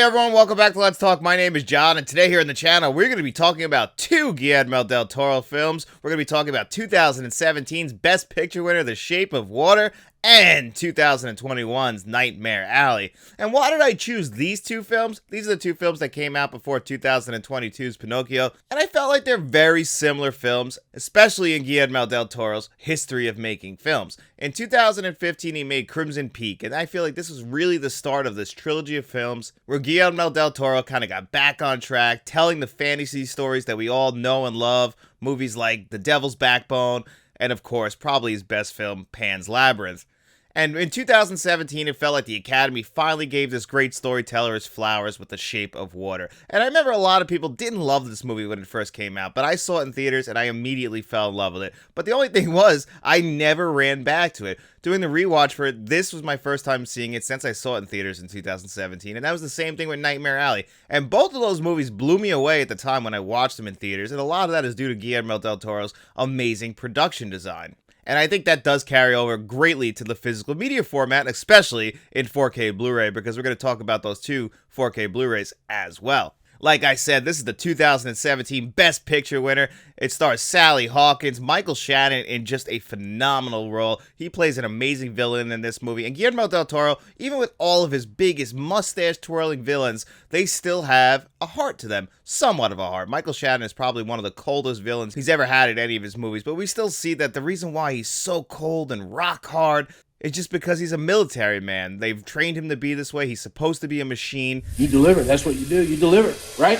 everyone, welcome back to Let's Talk. My name is John, and today here on the channel, we're going to be talking about two Guillermo del Toro films. We're going to be talking about 2017's Best Picture winner, The Shape of Water, and 2021's Nightmare Alley. And why did I choose these two films? These are the two films that came out before 2022's Pinocchio, and I felt like they're very similar films, especially in Guillermo del Toro's history of making films. In 2015, he made Crimson Peak, and I feel like this was really the start of this trilogy of films where Guillermo del Toro kind of got back on track, telling the fantasy stories that we all know and love, movies like The Devil's Backbone, and of course, probably his best film, Pan's Labyrinth. And in 2017, it felt like the Academy finally gave this great storyteller his flowers with The Shape of Water. And I remember a lot of people didn't love this movie when it first came out, but I saw it in theaters and I immediately fell in love with it. But the only thing was, I never ran back to it. Doing the rewatch for it, this was my first time seeing it since I saw it in theaters in 2017, and that was the same thing with Nightmare Alley. And both of those movies blew me away at the time when I watched them in theaters, and a lot of that is due to Guillermo del Toro's amazing production design. And I think that does carry over greatly to the physical media format, especially in 4K Blu-ray, because we're going to talk about those two 4K Blu-rays as well. Like I said, this is the 2017 Best Picture winner. It stars Sally Hawkins, Michael Shannon in just a phenomenal role. He plays an amazing villain in this movie. And Guillermo del Toro, even with all of his biggest mustache-twirling villains, they still have a heart to them. Somewhat of a heart. Michael Shannon is probably one of the coldest villains he's ever had in any of his movies. But we still see that the reason why he's so cold and rock hard it's just because he's a military man. They've trained him to be this way. He's supposed to be a machine. You deliver. That's what you do. You deliver. Right?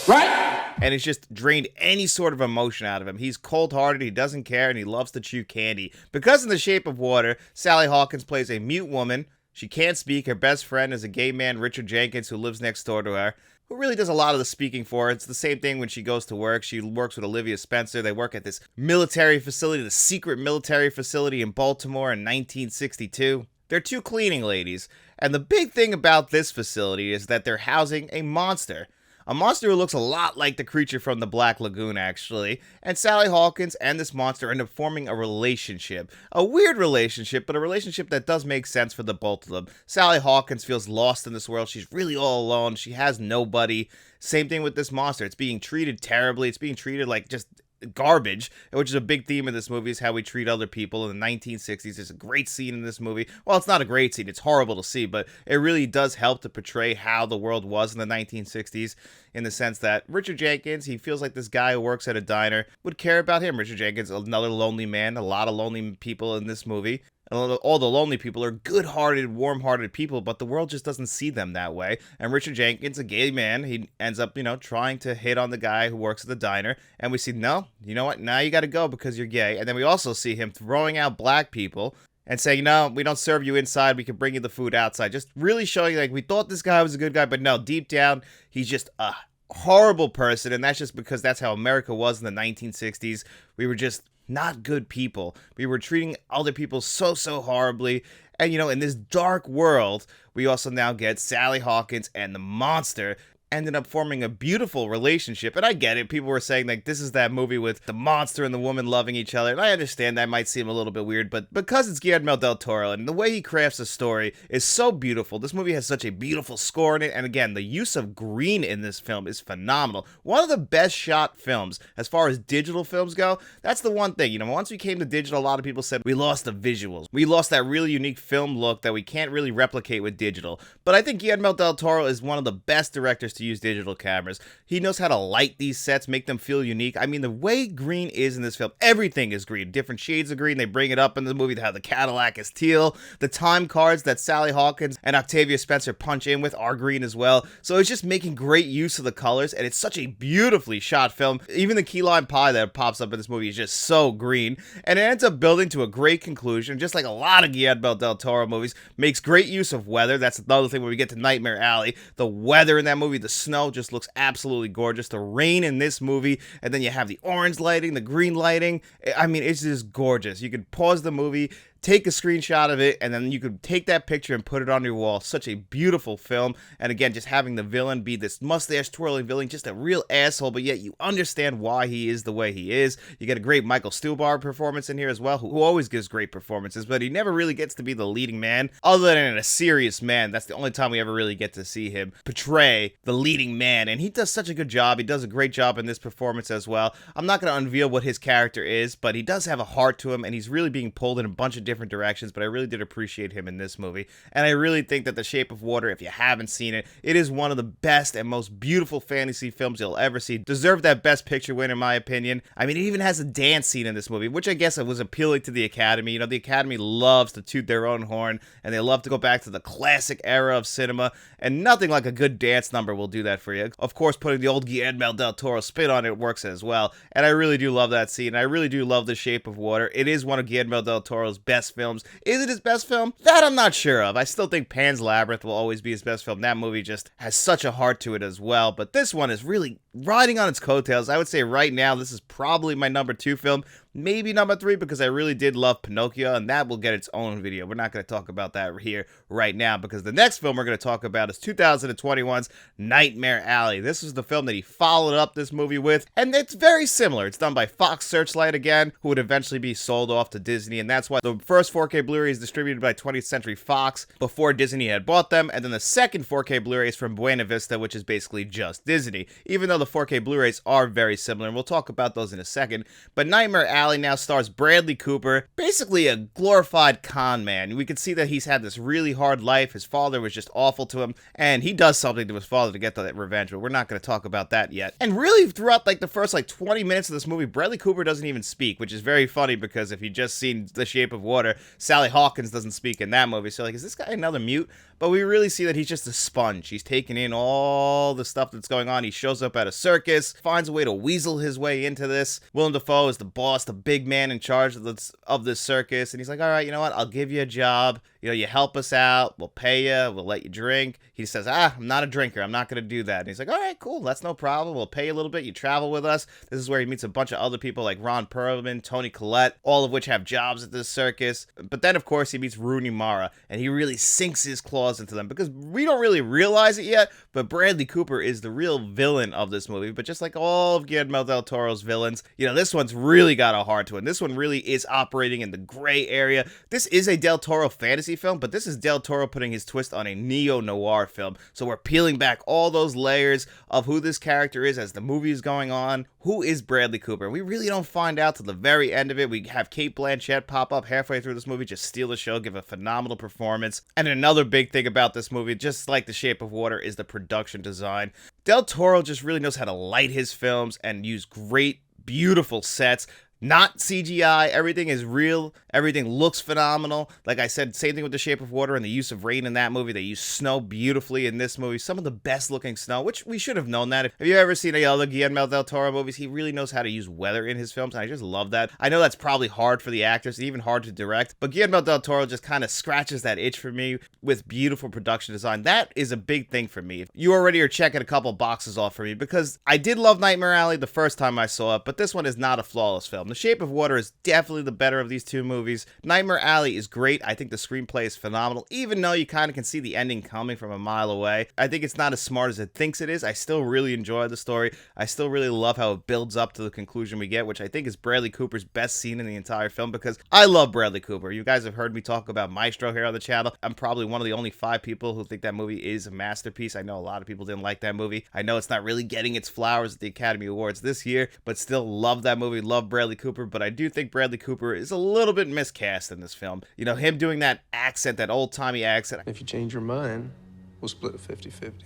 Right? And it's just drained any sort of emotion out of him. He's cold-hearted, he doesn't care, and he loves to chew candy. Because in The Shape of Water, Sally Hawkins plays a mute woman. She can't speak. Her best friend is a gay man, Richard Jenkins, who lives next door to her, who really does a lot of the speaking for her. It's the same thing when she goes to work. She works with Olivia Spencer. They work at this military facility, the secret military facility in Baltimore in 1962. They're two cleaning ladies, and the big thing about this facility is that they're housing a monster. A monster who looks a lot like the creature from the Black Lagoon, actually. And Sally Hawkins and this monster end up forming a relationship. A weird relationship, but a relationship that does make sense for the both of them. Sally Hawkins feels lost in this world. She's really all alone. She has nobody. Same thing with this monster. It's being treated terribly. It's being treated like just garbage, which is a big theme of this movie, is how we treat other people in the 1960s. There's a great scene in this movie. Well, it's not a great scene. It's horrible to see, but it really does help to portray how the world was in the 1960s in the sense that Richard Jenkins, he feels like this guy who works at a diner would care about him. Richard Jenkins, another lonely man, a lot of lonely people in this movie. All the lonely people are good-hearted, warm-hearted people, but the world just doesn't see them that way. And Richard Jenkins, a gay man, he ends up, trying to hit on the guy who works at the diner. And we see, no, you know what? Now you got to go because you're gay. And then we also see him throwing out black people and saying, no, we don't serve you inside. We can bring you the food outside. Just really showing, like, we thought this guy was a good guy, but no, deep down, he's just a horrible person. And that's just because that's how America was in the 1960s. We were just not good people. We were treating other people so horribly. And, in this dark world, we also now get Sally Hawkins and the monster ended up forming a beautiful relationship. And I get it. People were saying, like, this is that movie with the monster and the woman loving each other. And I understand that might seem a little bit weird, but because it's Guillermo del Toro and the way he crafts a story is so beautiful. This movie has such a beautiful score in it. And again, the use of green in this film is phenomenal. One of the best shot films as far as digital films go. That's the one thing. Once we came to digital, a lot of people said we lost the visuals. We lost that really unique film look that we can't really replicate with digital. But I think Guillermo del Toro is one of the best directors to use digital cameras. He knows how to light these sets, make them feel unique. I mean, the way green is in this film, everything is green. Different shades of green. They bring it up in the movie, how the Cadillac is teal. The time cards that Sally Hawkins and Octavia Spencer punch in with are green as well. So it's just making great use of the colors, and it's such a beautifully shot film. Even the key lime pie that pops up in this movie is just so green, and it ends up building to a great conclusion, just like a lot of Guillermo del Toro movies. Makes great use of weather. That's another thing when we get to Nightmare Alley. The weather in that movie, the snow just looks absolutely gorgeous. The rain in this movie, and then you have the orange lighting, the green lighting. I mean, it's just gorgeous. You could pause the movie, take a screenshot of it, and then you could take that picture and put it on your wall. Such a beautiful film. And again, just having the villain be this mustache twirling villain, just a real asshole, but yet you understand why he is the way he is. You get a great Michael Stuhlbarg performance in here as well, who always gives great performances, but he never really gets to be the leading man, other than in A Serious Man. That's the only time we ever really get to see him portray the leading man, and he does such a good job. He does a great job in this performance as well. I'm not going to unveil what his character is, but he does have a heart to him, and he's really being pulled in a bunch of different directions, but I really did appreciate him in this movie, and I really think that The Shape of Water, if you haven't seen it, it is one of the best and most beautiful fantasy films you'll ever see. Deserved that Best Picture win, in my opinion. I mean, it even has a dance scene in this movie, which I guess was appealing to the Academy. You know, the Academy loves to toot their own horn, and they love to go back to the classic era of cinema, and nothing like a good dance number will do that for you. Of course, putting the old Guillermo del Toro spin on it works as well, and I really do love that scene. I really do love The Shape of Water. It is one of Guillermo del Toro's best films. Is it his best film? That I'm not sure of. I still think Pan's Labyrinth will always be his best film. That movie just has such a heart to it as well, but this one is really riding on its coattails. I would say right now this is probably my number 2 film, maybe number 3, because I really did love Pinocchio, and that will get its own video. We're not going to talk about that here right now, because the next film we're going to talk about is 2021's Nightmare Alley. This is the film that he followed up this movie with, and it's very similar. It's done by Fox Searchlight again, who would eventually be sold off to Disney, and that's why the first 4K Blu-ray is distributed by 20th Century Fox before Disney had bought them, and then the second 4K Blu-ray is from Buena Vista, which is basically just Disney, even though the 4K Blu-rays are very similar, and we'll talk about those in a second. But Nightmare Alley now stars Bradley Cooper, basically a glorified con man. We can see that he's had this really hard life. His father was just awful to him, and he does something to his father to get that revenge, but we're not going to talk about that yet. And really, throughout the first 20 minutes of this movie, Bradley Cooper doesn't even speak, which is very funny, because if you've just seen The Shape of Water, Sally Hawkins doesn't speak in that movie, so is this guy another mute? But we really see that he's just a sponge. He's taking in all the stuff that's going on. He shows up at a circus, finds a way to weasel his way into this. Willem Dafoe is the boss, the big man in charge of this circus, and he's like, all right, you know what, I'll give you a job. You know, you help us out, we'll pay you, we'll let you drink. He says, I'm not a drinker, I'm not going to do that. And he's like, all right, cool, that's no problem, we'll pay you a little bit, you travel with us. This is where he meets a bunch of other people like Ron Perlman, Toni Collette, all of which have jobs at this circus. But then, of course, he meets Rooney Mara, and he really sinks his claws into them, because we don't really realize it yet, but Bradley Cooper is the real villain of this movie. But just like all of Guillermo del Toro's villains, you know, this one's really got a heart to it. This one really is operating in the gray area. This is a Del Toro fantasy film, but this is Del Toro putting his twist on a neo-noir film. So we're peeling back all those layers of who this character is as the movie is going on. Who is Bradley Cooper? We really don't find out till the very end of it. We have Cate Blanchett pop up halfway through this movie, just steal the show, give a phenomenal performance. And another big thing about this movie, just like The Shape of Water, is the production design. Del Toro just really knows how to light his films and use great, beautiful sets. Not CGI, everything is real, everything looks phenomenal. Like I said, same thing with The Shape of Water and the use of rain in that movie. They use snow beautifully in this movie. Some of the best looking snow, which we should have known that. Have you ever seen any other Guillermo del Toro movies? He really knows how to use weather in his films, and I just love that. I know that's probably hard for the actors, even hard to direct, but Guillermo del Toro just kind of scratches that itch for me with beautiful production design. That is a big thing for me. You already are checking a couple boxes off for me, because I did love Nightmare Alley the first time I saw it, but this one is not a flawless film. The Shape of Water is definitely the better of these two movies. Nightmare Alley is great. I think the screenplay is phenomenal, even though you kind of can see the ending coming from a mile away. I think it's not as smart as it thinks it is. I still really enjoy the story. I still really love how it builds up to the conclusion we get, which I think is Bradley Cooper's best scene in the entire film, because I love Bradley Cooper. You guys have heard me talk about Maestro here on the channel. I'm probably one of the only 5 people who think that movie is a masterpiece. I know a lot of people didn't like that movie. I know it's not really getting its flowers at the Academy Awards this year, but still love that movie, love Bradley Cooper. But I do think Bradley Cooper is a little bit miscast in this film. You know, him doing that accent, that old-timey accent. If you change your mind, we'll split 50-50.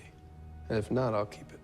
And if not, I'll keep it.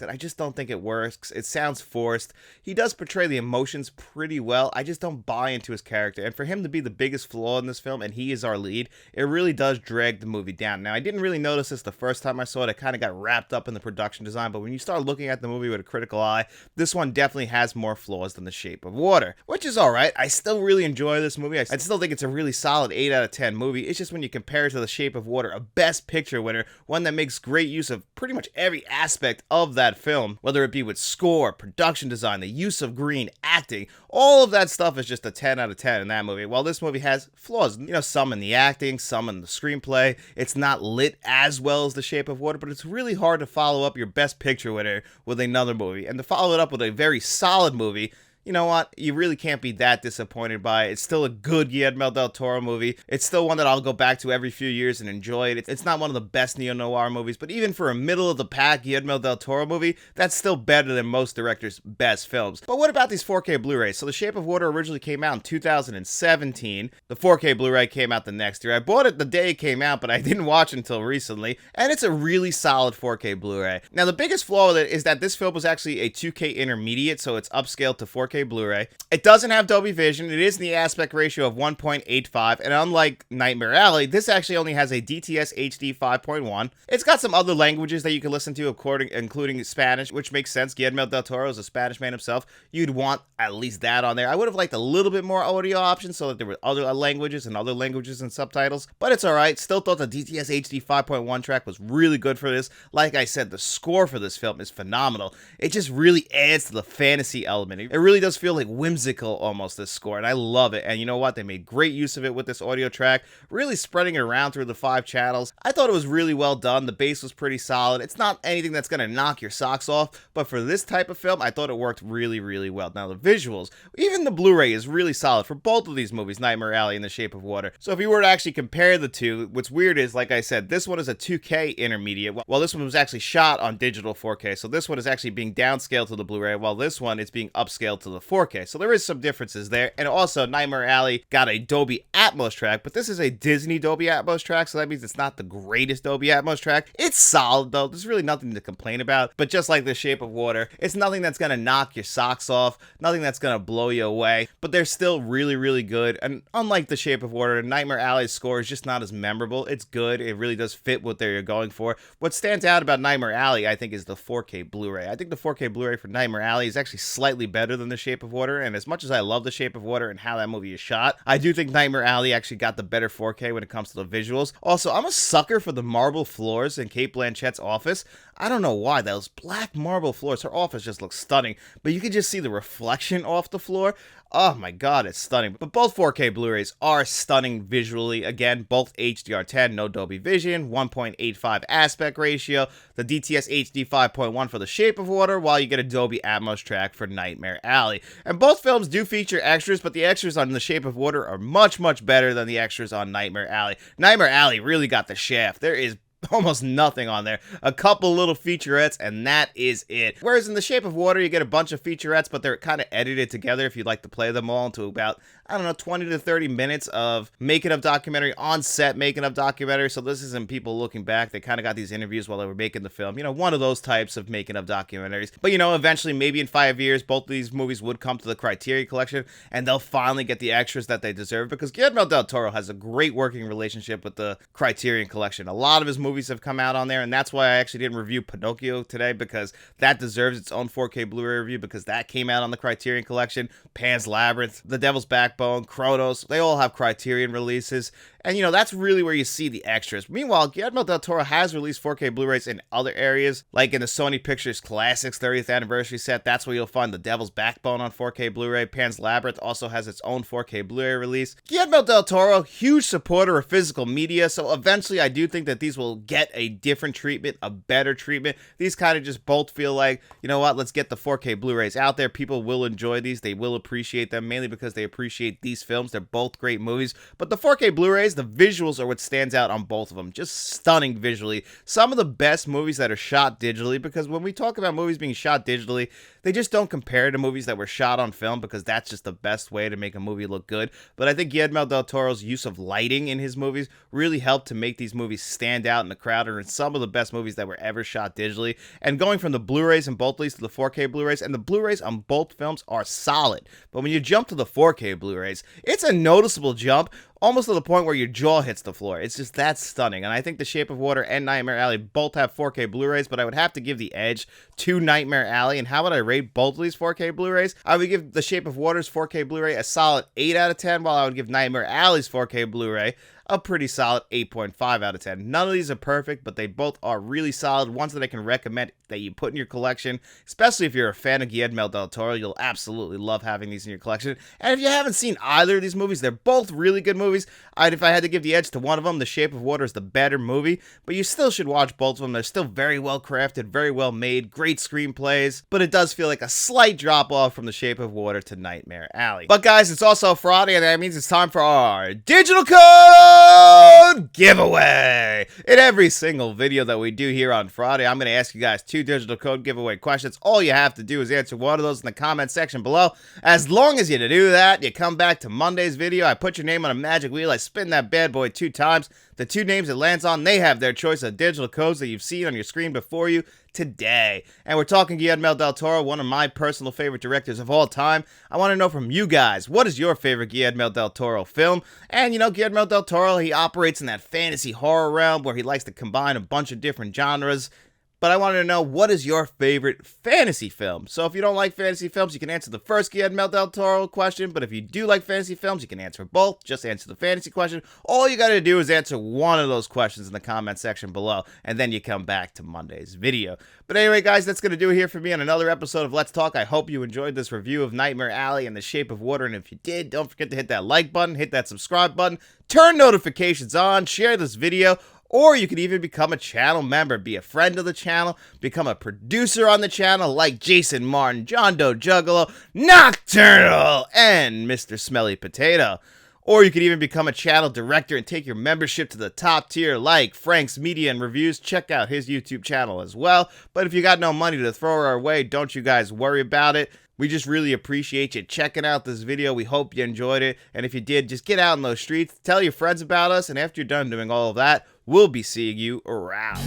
I just don't think it works. It sounds forced. He does portray the emotions pretty well. I just don't buy into his character. And for him to be the biggest flaw in this film, and he is our lead, it really does drag the movie down. Now, I didn't really notice this the first time I saw it. I kind of got wrapped up in the production design. But when you start looking at the movie with a critical eye, this one definitely has more flaws than The Shape of Water, which is all right. I still really enjoy this movie. I still think it's a really solid 8 out of 10 movie. It's just when you compare it to The Shape of Water, a Best Picture winner, one that makes great use of pretty much every aspect of that that film, whether it be with score, production design, the use of green, acting, all of that stuff is just a 10 out of 10 in that movie. While this movie has flaws, some in the acting, some in the screenplay. It's not lit as well as The Shape of Water, but it's really hard to follow up your best picture winner with another movie. And to follow it up with a very solid movie, you know what? You really can't be that disappointed by it. It's still a good Guillermo del Toro movie. It's still one that I'll go back to every few years and enjoy it. It's not one of the best neo-noir movies, but even for a middle-of-the-pack Guillermo del Toro movie, that's still better than most directors' best films. But what about these 4K Blu-rays? So The Shape of Water originally came out in 2017. The 4K Blu-ray came out the next year. I bought it the day it came out, but I didn't watch it until recently, and it's a really solid 4K Blu-ray. Now, the biggest flaw with it is that this film was actually a 2K intermediate, so it's upscaled to 4K Blu-ray. It doesn't have Dolby Vision. It is in the aspect ratio of 1.85, and unlike Nightmare Alley, this actually only has a DTS HD 5.1. It's got some other languages that you can listen to, including Spanish, which makes sense. Guillermo del Toro is a Spanish man himself. You'd want at least that on there. I would have liked a little bit more audio options so that there were other languages and subtitles, but it's alright. Still thought the DTS HD 5.1 track was really good for this. Like I said, the score for this film is phenomenal. It just really adds to the fantasy element. It really does feel like whimsical almost, this score, and I love it. And you know what? They made great use of it with this audio track, really spreading it around through the 5 channels. I thought it was really well done. The bass was pretty solid. It's not anything that's going to knock your socks off, but for this type of film, I thought it worked really, really well. Now, the visuals, even the Blu-ray is really solid for both of these movies, Nightmare Alley and The Shape of Water. So if you were to actually compare the two, what's weird is, like I said, this one is a 2K intermediate, while this one was actually shot on digital 4K. So this one is actually being downscaled to the Blu-ray, while this one is being upscaled to the 4K. So there is some differences there. And also, Nightmare Alley got a Dolby Atmos track, but this is a Disney Dolby Atmos track, so that means it's not the greatest Dolby Atmos track. It's solid, though. There's really nothing to complain about. But just like The Shape of Water, it's nothing that's going to knock your socks off, nothing that's going to blow you away, but they're still really, really good. And unlike The Shape of Water, Nightmare Alley's score is just not as memorable. It's good. It really does fit what they're going for. What stands out about Nightmare Alley, I think, is the 4K Blu-ray. I think the 4K Blu-ray for Nightmare Alley is actually slightly better than The Shape of Water, and as much as I love The Shape of Water and how that movie is shot, I do think Nightmare Alley actually got the better 4K when it comes to the visuals. Also, I'm a sucker for the marble floors in Cate Blanchett's office. I don't know why, those black marble floors, her office just looks stunning, but you can just see the reflection off the floor. Oh my god, it's stunning. But both 4K Blu-rays are stunning visually. Again, both HDR10, no Dolby Vision, 1.85 aspect ratio, the DTS HD 5.1 for The Shape of Water, while you get a Dolby Atmos track for Nightmare Alley. And both films do feature extras, but the extras on The Shape of Water are much, much better than the extras on Nightmare Alley. Nightmare Alley really got the shaft. There is almost nothing on there. A couple little featurettes, and that is it. Whereas in The Shape of Water, you get a bunch of featurettes, but they're kind of edited together if you'd like to play them all into about, I don't know, 20 to 30 minutes of making of documentary, on-set making of documentary. So this isn't people looking back. They kind of got these interviews while they were making the film. One of those types of making of documentaries. But, eventually, maybe in 5 years, both of these movies would come to the Criterion Collection, and they'll finally get the extras that they deserve, because Guillermo del Toro has a great working relationship with the Criterion Collection. A lot of his movies have come out on there, and that's why I actually didn't review Pinocchio today, because that deserves its own 4K Blu-ray review, because that came out on the Criterion Collection. Pan's Labyrinth, The Devil's Backbone, Kronos, they all have Criterion releases. And, that's really where you see the extras. Meanwhile, Guillermo del Toro has released 4K Blu-rays in other areas, like in the Sony Pictures Classics 30th Anniversary set. That's where you'll find The Devil's Backbone on 4K Blu-ray. Pan's Labyrinth also has its own 4K Blu-ray release. Guillermo del Toro, huge supporter of physical media, so eventually I do think that these will get a different treatment, a better treatment. These kind of just both feel like, let's get the 4K Blu-rays out there. People will enjoy these. They will appreciate them, mainly because they appreciate these films. They're both great movies. But the 4K Blu-rays, the visuals are what stands out on both of them. Just stunning visually. Some of the best movies that are shot digitally, because when we talk about movies being shot digitally, they just don't compare to movies that were shot on film, because that's just the best way to make a movie look good. But I think Guillermo del Toro's use of lighting in his movies really helped to make these movies stand out in the crowd, and it's some of the best movies that were ever shot digitally. And going from the Blu-rays in both of these to the 4K Blu-rays, and the Blu-rays on both films are solid. But when you jump to the 4K Blu-rays, it's a noticeable jump, almost to the point where your jaw hits the floor. It's just that stunning. And I think The Shape of Water and Nightmare Alley both have 4K Blu-rays, but I would have to give the edge to Nightmare Alley. And how would I rate both of these 4K Blu-rays? I would give The Shape of Water's 4K Blu-ray a solid 8 out of 10, while I would give Nightmare Alley's 4K Blu-ray a pretty solid 8.5 out of 10. None of these are perfect, but they both are really solid, ones that I can recommend that you put in your collection, especially if you're a fan of Guillermo del Toro. You'll absolutely love having these in your collection. And if you haven't seen either of these movies, they're both really good movies. If I had to give the edge to one of them, The Shape of Water is the better movie, but you still should watch both of them. They're still very well crafted, very well made, great screenplays, but it does feel like a slight drop off from The Shape of Water to Nightmare Alley. But guys, it's also Friday, and that means it's time for our digital code giveaway. In every single video that we do here on Friday, I'm going to ask you guys 2 digital code giveaway questions. All you have to do is answer one of those in the comment section below. As long as you do that, you come back to Monday's video, I put your name on a magic wheel, I spin that bad boy 2 times. The 2 names it lands on, they have their choice of digital codes that you've seen on your screen before you today. And we're talking Guillermo del Toro, one of my personal favorite directors of all time. I want to know from you guys, what is your favorite Guillermo del Toro film? And you know, Guillermo del Toro, he operates in that fantasy horror realm where he likes to combine a bunch of different genres. But I wanted to know, what is your favorite fantasy film? So if you don't like fantasy films, you can answer the first Guillermo del Toro question. But if you do like fantasy films, you can answer both. Just answer the fantasy question. All you got to do is answer one of those questions in the comment section below. And then you come back to Monday's video. But anyway, guys, that's going to do it here for me on another episode of Let's Talk. I hope you enjoyed this review of Nightmare Alley and The Shape of Water. And if you did, don't forget to hit that like button, hit that subscribe button, turn notifications on, share this video. Or you can even become a channel member, be a friend of the channel, become a producer on the channel like Jason Martin, John Doe Juggalo, Nocturnal, and Mr. Smelly Potato. Or you could even become a channel director and take your membership to the top tier like Frank's Media and Reviews. Check out his YouTube channel as well. But if you got no money to throw our way, don't you guys worry about it. We just really appreciate you checking out this video. We hope you enjoyed it. And if you did, just get out in those streets, tell your friends about us, and after you're done doing all of that, we'll be seeing you around.